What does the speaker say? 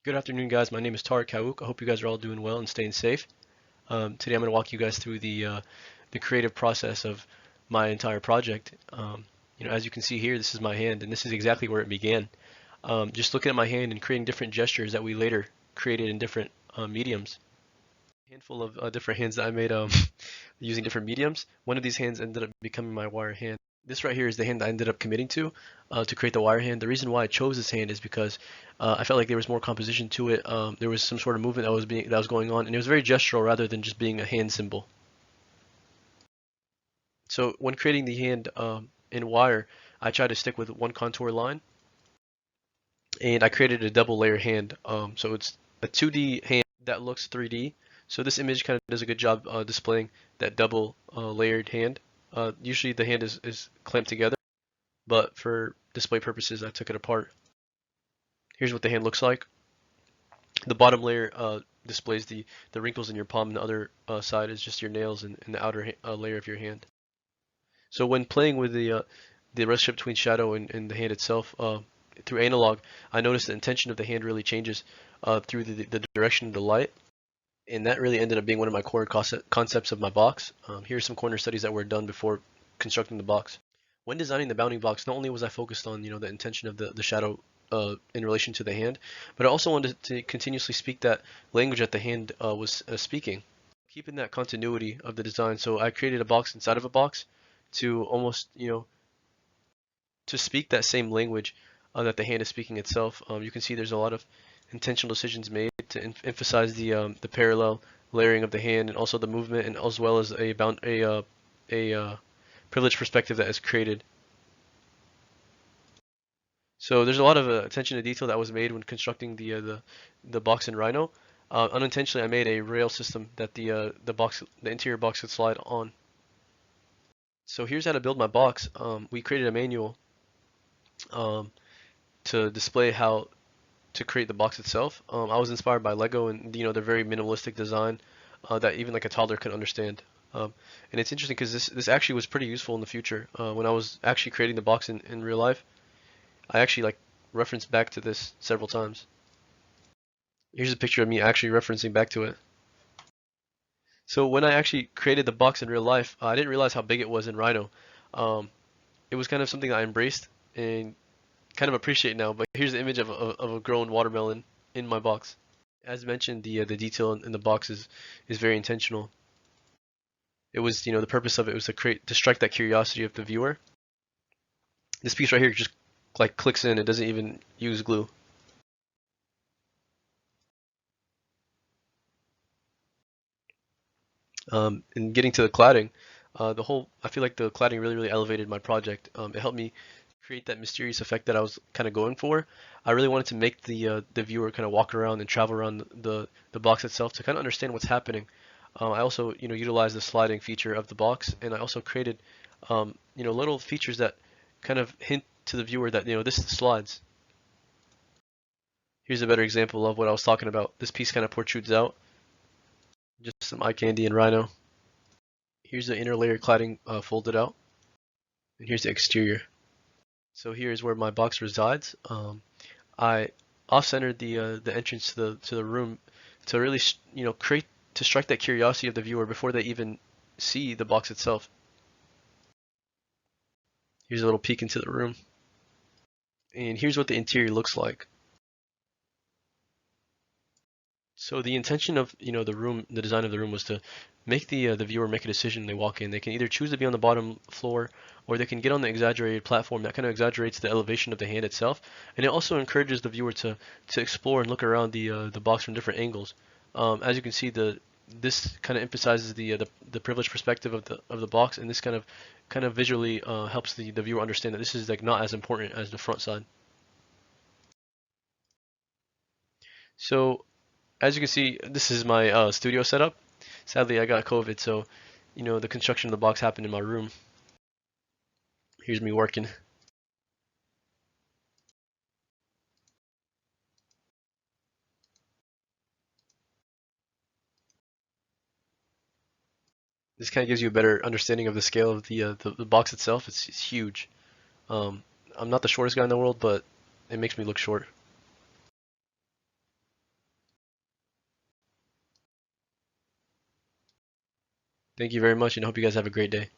Good afternoon, guys. My name is TKaouk. I hope you guys are all doing well and staying safe. Today, I'm going to walk you guys through the creative process of my entire project. As you can see here, this is my hand, and this is exactly where it began. Just looking at my hand and creating different gestures that we later created in different mediums. A handful of different hands that I made using different mediums. One of these hands ended up becoming my wire hand. This right here is the hand I ended up committing to create the wire hand. The reason why I chose this hand is because I felt like there was more composition to it. There was some sort of movement that was going on, and it was very gestural rather than just being a hand symbol. So when creating the hand in wire, I tried to stick with one contour line, and I created a double layer hand. So it's a 2D hand that looks 3D. So this image kind of does a good job displaying that double layered hand. Usually the hand is clamped together, but for display purposes, I took it apart. Here's what the hand looks like. The bottom layer displays the wrinkles in your palm, and the other side is just your nails and the outer layer of your hand. So when playing with the relationship between shadow and the hand itself through analog, I noticed the intention of the hand really changes through the direction of the light, and that really ended up being one of my core concepts of my box. Here's some corner studies that were done before constructing the box. When designing the bounding box, not only was I focused on the intention of the shadow in relation to the hand, but I also wanted to continuously speak that language that the hand was speaking, keeping that continuity of the design. So I created a box inside of a box to almost to speak that same language that the hand is speaking itself. You can see there's a lot of intentional decisions made to emphasize the parallel layering of the hand and also the movement, and as well as a privileged perspective that is created. So there's a lot of attention to detail that was made when constructing the box in Rhino. Unintentionally, I made a rail system that the interior box could slide on. So here's how to build my box. We created a manual to display how to create the box itself. I was inspired by Lego and their very minimalistic design that even like a toddler could understand. And it's interesting because this actually was pretty useful in the future. When I was actually creating the box in real life, I actually like referenced back to this several times. Here's a picture of me actually referencing back to it. So when I actually created the box in real life, I didn't realize how big it was in Rhino. Um, it was kind of something I embraced and kind of appreciate now. But here's the image of a grown watermelon in my box. As mentioned, the detail in the box is very intentional. It was the purpose of it was to strike that curiosity of the viewer. This piece right here just like clicks in. It doesn't even use glue. And getting to the cladding, I feel like the cladding really elevated my project. It helped me create that mysterious effect that I was kind of going for. I really wanted to make the viewer kind of walk around and travel around the box itself to kind of understand what's happening. I also utilized the sliding feature of the box, and I also created little features that kind of hint to the viewer that this slides. Here's a better example of what I was talking about. This piece kind of protrudes out, just some eye candy and Rhino. Here's the inner layer cladding folded out, and here's the exterior. So here is where my box resides. I off-centered the entrance to the room to really create to strike that curiosity of the viewer before they even see the box itself. Here's a little peek into the room, and here's what the interior looks like. So the intention of the design of the room was to make the viewer make a decision when they walk in. They can either choose to be on the bottom floor, or they can get on the exaggerated platform that kind of exaggerates the elevation of the hand itself, and it also encourages the viewer to explore and look around the box from different angles. As you can see, this kind of emphasizes the privileged perspective of the box, and this kind of visually helps the viewer understand that this is like not as important as the front side. So as you can see, this is my studio setup. Sadly, I got COVID, so the construction of the box happened in my room. Here's me working. This kind of gives you a better understanding of the scale of the box itself. It's huge. I'm not the shortest guy in the world, but it makes me look short. Thank you very much, and I hope you guys have a great day.